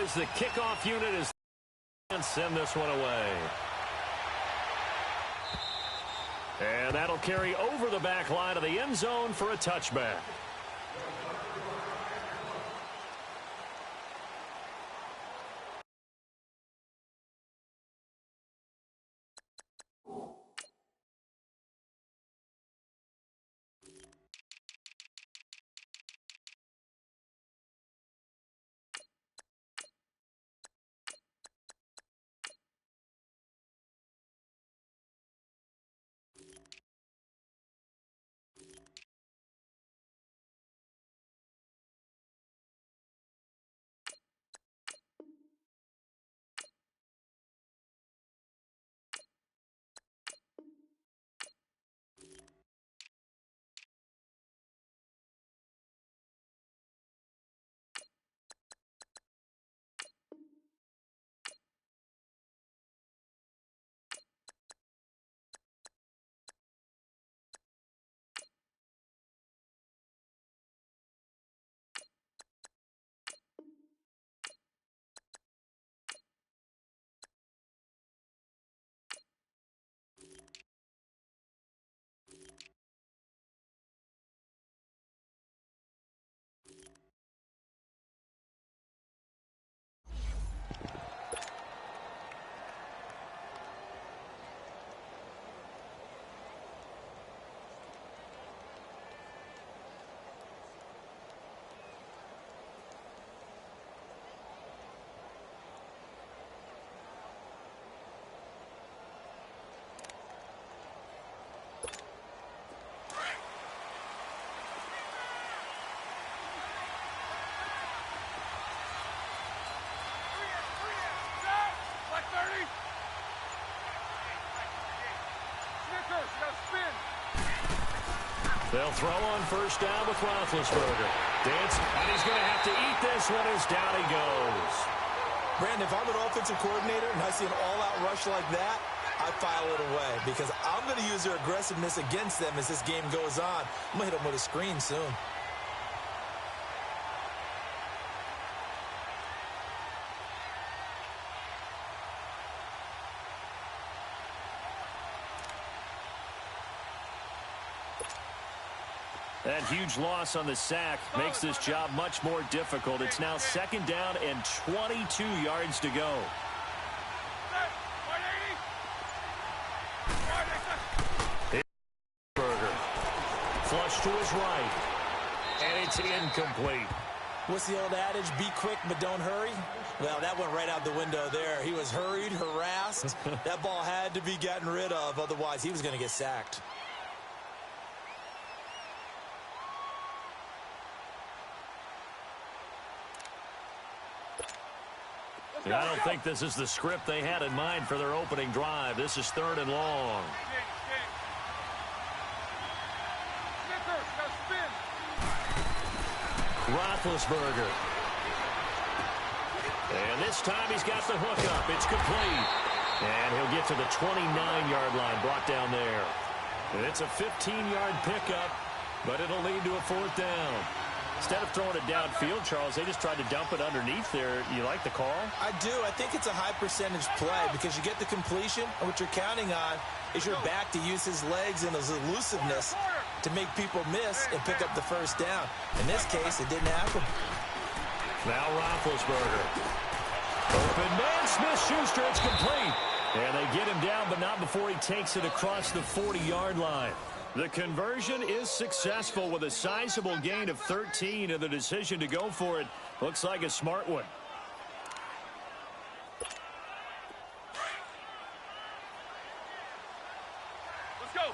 as the kickoff unit is and send this one away. And that'll carry over the back line of the end zone for a touchback. They'll throw on first down with Roethlisberger. Dance, and he's going to have to eat this one as down he goes. Brandon, if I'm an offensive coordinator and I see an all-out rush like that, I file it away because I'm going to use their aggressiveness against them as this game goes on. I'm going to hit them with a screen soon. That huge loss on the sack makes this job much more difficult. It's now second down and 22 yards to go. Burger. Flush to his right. And it's incomplete. What's the old adage? Be quick, but don't hurry. Well, that went right out the window there. He was hurried, harassed. That ball had to be gotten rid of. Otherwise, he was going to get sacked. I don't think this is the script they had in mind for their opening drive. This is third and long. Roethlisberger. And this time he's got the hook up. It's complete. And he'll get to the 29-yard line, brought down there. And it's a 15-yard pickup, but it'll lead to a fourth down. Instead of throwing it downfield, Charles, they just tried to dump it underneath there. You like the call? I do. I think it's a high-percentage play because you get the completion, and what you're counting on is your back to use his legs and his elusiveness to make people miss and pick up the first down. In this case, it didn't happen. Now Roethlisberger. Open man, Smith-Schuster, it's complete. And they get him down, but not before he takes it across the 40-yard line. The conversion is successful with a sizable gain of 13, and the decision to go for it looks like a smart one. Let's go.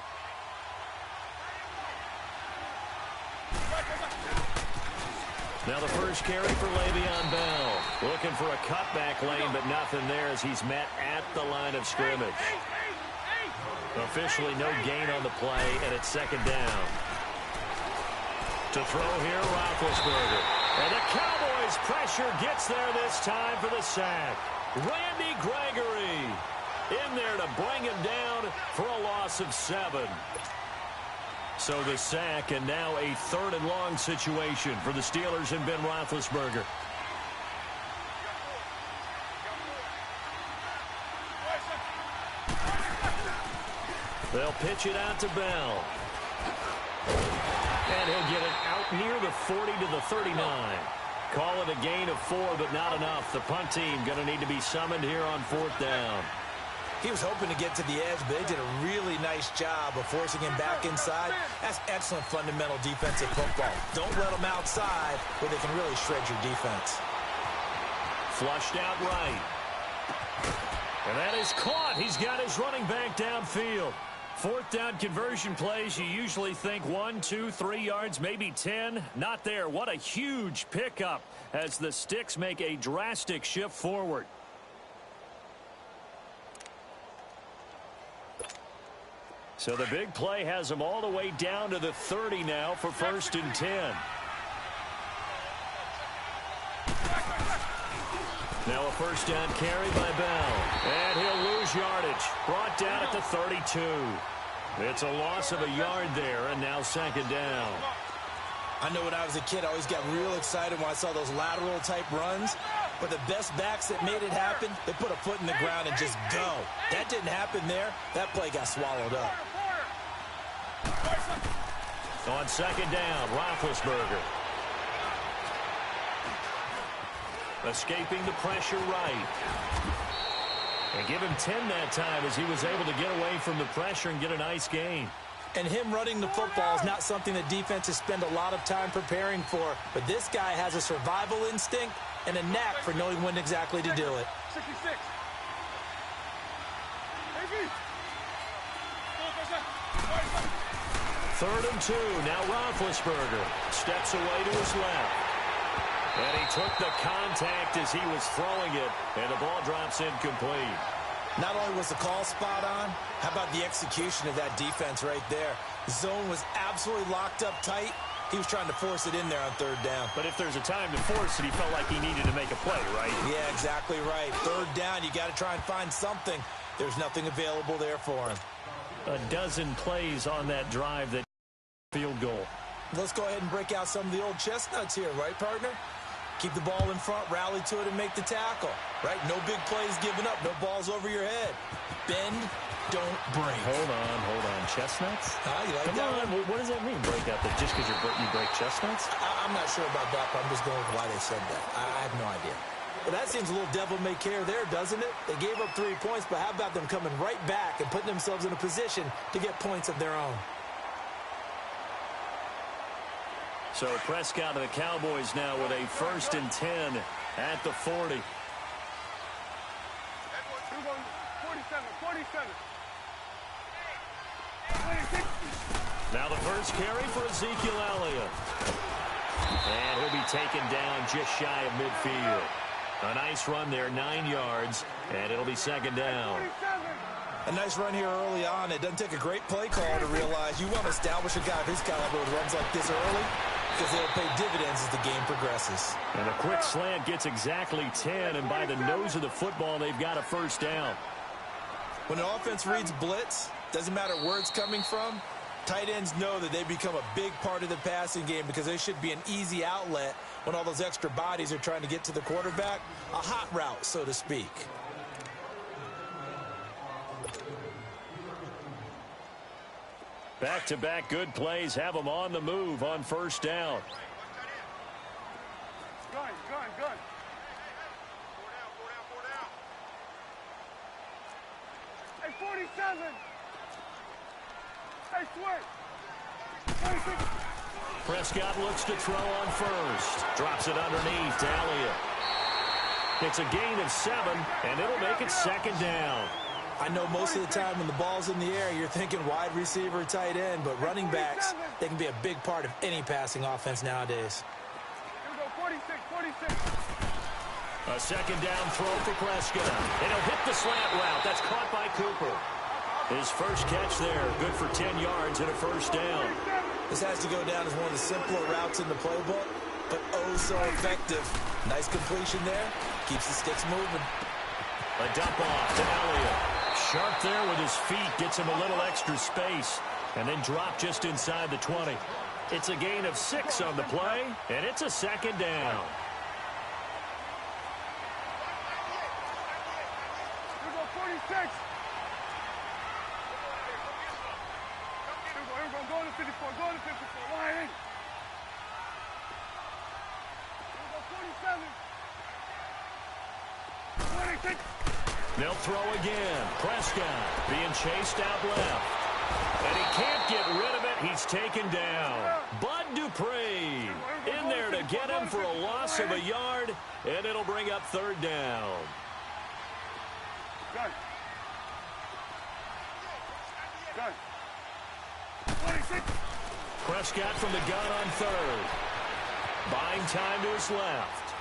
Now the first carry for Le'Veon Bell. Looking for a cutback lane, but nothing there as he's met at the line of scrimmage. Officially no gain on the play, and it's second down. To throw here, Roethlisberger. And the Cowboys' pressure gets there this time for the sack. Randy Gregory in there to bring him down for a loss of 7. So the sack, and now a third and long situation for the Steelers and Ben Roethlisberger. They'll pitch it out to Bell. And he'll get it out near the 40 to the 39. Call it a gain of 4, but not enough. The punt team going to need to be summoned here on 4th down. He was hoping to get to the edge, but they did a really nice job of forcing him back inside. That's excellent fundamental defensive football. Don't let them outside where they can really shred your defense. Flushed out right. And that is caught. He's got his running back downfield. 4th down conversion plays, you usually think 1, 2, 3 yards, maybe 10. Not there. What a huge pickup as the Sticks make a drastic shift forward. So the big play has them all the way down to the 30 now for 1st and 10. Now a 1st down carry by Bell. And he'll lose yardage. Brought down at the 32. It's a loss of a yard there, and now 2nd down. I know when I was a kid, I always got real excited when I saw those lateral-type runs. But the best backs that made it happen, they put a foot in the ground and just go. That didn't happen there. That play got swallowed up. On 2nd down, Roethlisberger. Escaping the pressure right. And give him 10 that time as he was able to get away from the pressure and get a nice gain. And him running the football is not something that defenses spend a lot of time preparing for. But this guy has a survival instinct and a knack for knowing when exactly to do it. 66. 3rd and 2. Now Roethlisberger steps away to his left. And he took the contact as he was throwing it. And the ball drops incomplete. Not only was the call spot on, how about the execution of that defense right there? The zone was absolutely locked up tight. He was trying to force it in there on 3rd down. But if there's a time to force it, he felt like he needed to make a play, right? Yeah, exactly right. 3rd down, you got to try and find something. There's nothing available there for him. A dozen plays on that drive that field goal. Let's go ahead and break out some of the old chestnuts here, right, partner? Keep the ball in front, rally to it, and make the tackle. Right? No big plays given up. No balls over your head. Bend, don't break. Hold on. Chestnuts? You like Come that on. one? What does that mean, break out? That just because you break chestnuts? I'm not sure about that, but I'm just going with why they said that. I have no idea. But that seems a little devil-may-care there, doesn't it? They gave up 3 points, but how about them coming right back and putting themselves in a position to get points of their own? So Prescott of the Cowboys now with a 1st and 10 at the 40. 47. Now the first carry for Ezekiel Elliott. And he'll be taken down just shy of midfield. A nice run there, 9 yards, and it'll be 2nd down. A nice run here early on. It doesn't take a great play call to realize you want to establish a guy of his caliber with runs like this early because they'll pay dividends as the game progresses. And a quick slant gets exactly 10, and by the nose of the football, they've got a 1st down. When an offense reads blitz, doesn't matter where it's coming from, tight ends know that they become a big part of the passing game because they should be an easy outlet when all those extra bodies are trying to get to the quarterback. A hot route, so to speak. Back-to-back good plays have them on the move on 1st down. Gun. 47. Hey, switch. 26. Prescott looks to throw on 1st. Drops it underneath to Elliott. It's a gain of 7, and it'll make it 2nd down. I know most of the time when the ball's in the air, you're thinking wide receiver, tight end, but running backs, they can be a big part of any passing offense nowadays. Here we go, 46. A 2nd down throw for Prescott. And he'll hit the slant route. That's caught by Cooper. His first catch there, good for 10 yards and a 1st down. This has to go down as one of the simpler routes in the playbook, but oh so effective. Nice completion there. Keeps the sticks moving. A dump off to Elliott. Sharp there with his feet. Gets him a little extra space. And then drop just inside the 20. It's a gain of 6 on the play, and it's a 2nd down. Here we go, 46. 54. Go to 54. Line in. Here we go. 47. 26. They'll throw again. Prescott being chased out left. And he can't get rid of it. He's taken down. Bud Dupree in there to get him for a loss of a yard, and it'll bring up third down. Gun. Gun. 26. Prescott from the gun on third. Buying time to his left.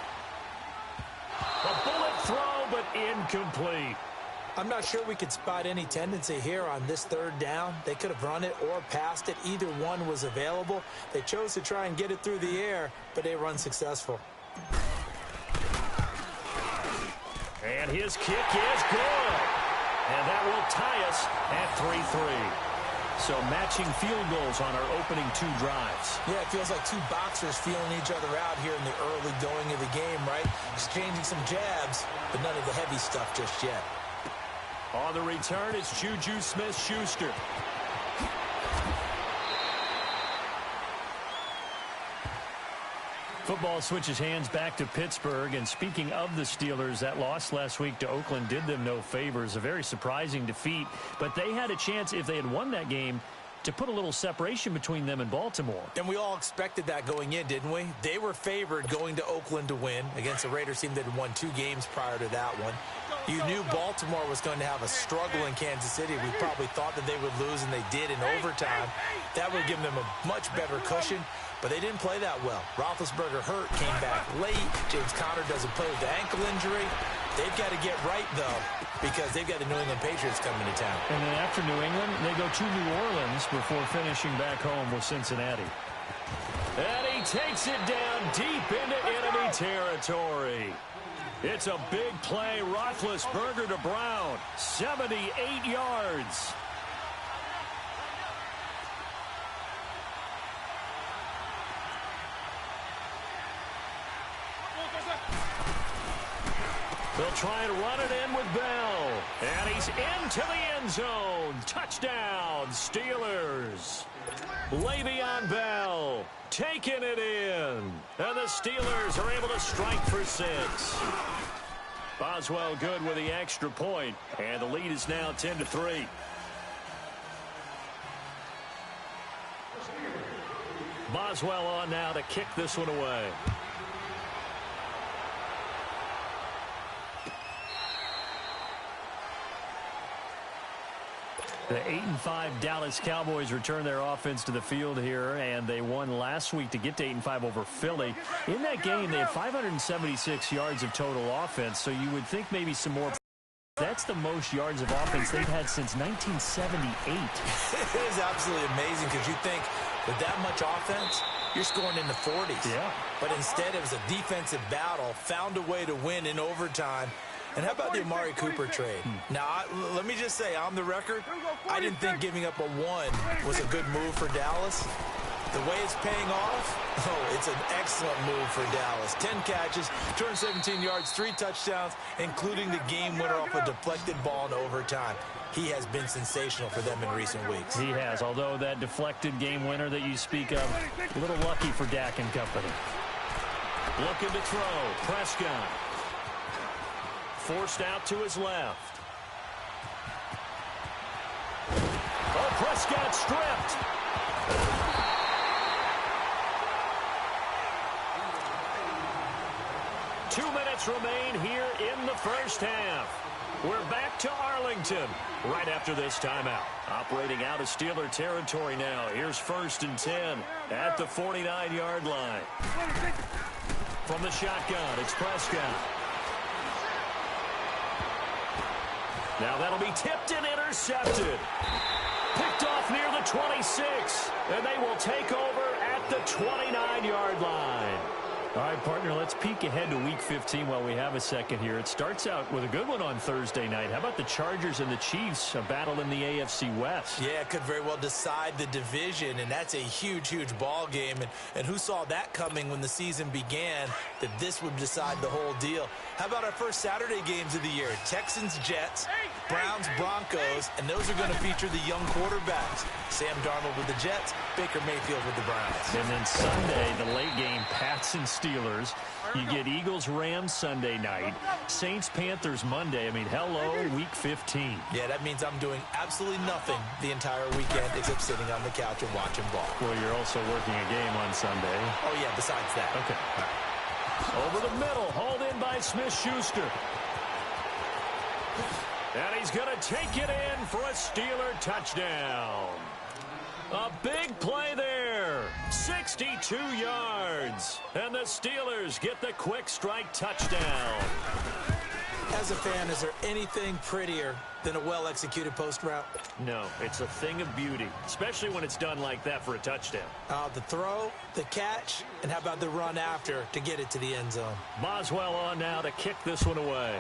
A bullet throw, but incomplete. I'm not sure we could spot any tendency here on this third down. They could have run it or passed it. Either one was available. They chose to try and get it through the air, but they were unsuccessful. And his kick is good. And that will tie us at 3-3. So matching field goals on our opening two drives. Yeah, it feels like two boxers feeling each other out here in the early going of the game, right? Exchanging some jabs, but none of the heavy stuff just yet. On the return, it's Juju Smith-Schuster. Football switches hands back to Pittsburgh. And speaking of the Steelers, that loss last week to Oakland did them no favors. A very surprising defeat. But they had a chance, if they had won that game, to put a little separation between them and Baltimore. And we all expected that going in, didn't we? They were favored going to Oakland to win against a Raiders team that had won 2 games prior to that one. You knew Baltimore was going to have a struggle in Kansas City. We probably thought that they would lose, and they did in overtime. That would give them a much better cushion, but they didn't play that well. Roethlisberger hurt, came back late. James Conner doesn't play with the ankle injury. They've got to get right, though, because they've got the New England Patriots coming to town. And then after New England, they go to New Orleans before finishing back home with Cincinnati. And he takes it down deep into enemy territory. It's a big play. Roethlisberger to Brown. 78 yards. They'll try and run it in with Bell. And he's into the end zone. Touchdown, Steelers. Le'Veon Bell taking it in. And the Steelers are able to strike for 6. Boswell good with the extra point. And the lead is now 10-3. Boswell on now to kick this one away. The 8-5 Dallas Cowboys return their offense to the field here, and they won last week to get to 8-5 over Philly. In that game, they had 576 yards of total offense, so you would think maybe some more. That's the most yards of offense they've had since 1978. It is absolutely amazing because you think with that much offense, you're scoring in the 40s. Yeah. But instead, it was a defensive battle, found a way to win in overtime. And how about the Amari Cooper trade? Now, let me just say, on the record, I didn't think giving up a 1 was a good move for Dallas. The way it's paying off, it's an excellent move for Dallas. 10 catches, 217 yards, 3 touchdowns, including the game winner off a deflected ball in overtime. He has been sensational for them in recent weeks. He has, although that deflected game winner that you speak of, a little lucky for Dak and company. Looking to throw, Prescott. Forced out to his left. Oh, Prescott stripped. Two minutes remain here in the first half. We're back to Arlington right after this timeout. Operating out of Steeler territory now. Here's 1st and 10 at the 49-yard line. From the shotgun, it's Prescott. Now that'll be tipped and intercepted. Picked off near the 26. And they will take over at the 29-yard line. All right, partner, let's peek ahead to Week 15 while we have a second here. It starts out with a good one on Thursday night. How about the Chargers and the Chiefs, a battle in the AFC West? Yeah, it could very well decide the division, and that's a huge, huge ball game. And who saw that coming when the season began, that this would decide the whole deal? How about our first Saturday games of the year? Texans-Jets, Browns, Broncos, and those are going to feature the young quarterbacks. Sam Darnold with the Jets, Baker Mayfield with the Browns. And then Sunday, the late game, Pats and Steelers. You get Eagles, Rams Sunday night, Saints, Panthers Monday. I mean, hello, week 15. Yeah, that means I'm doing absolutely nothing the entire weekend except sitting on the couch and watching ball. Well, you're also working a game on Sunday. Oh, yeah, besides that. Okay. Over the middle, hauled in by Smith-Schuster. And he's going to take it in for a Steeler touchdown. A big play there. 62 yards. And the Steelers get the quick strike touchdown. As a fan, is there anything prettier than a well-executed post route? No, it's a thing of beauty, especially when it's done like that for a touchdown. The throw, the catch, and how about the run after to get it to the end zone? Boswell on now to kick this one away.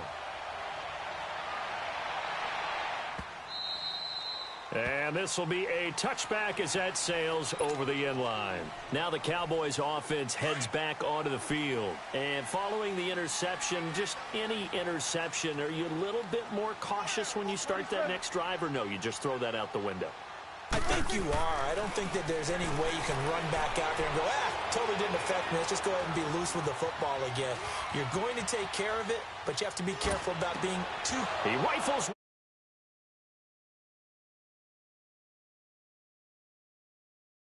And this will be a touchback as that sails over the end line. Now the Cowboys offense heads back onto the field. And following the interception, just any interception, are you a little bit more cautious when you start that next drive, or no, you just throw that out the window? I think you are. I don't think that there's any way you can run back out there and go, totally didn't affect me. Let's just go ahead and be loose with the football again. You're going to take care of it, but you have to be careful about being too... He rifles...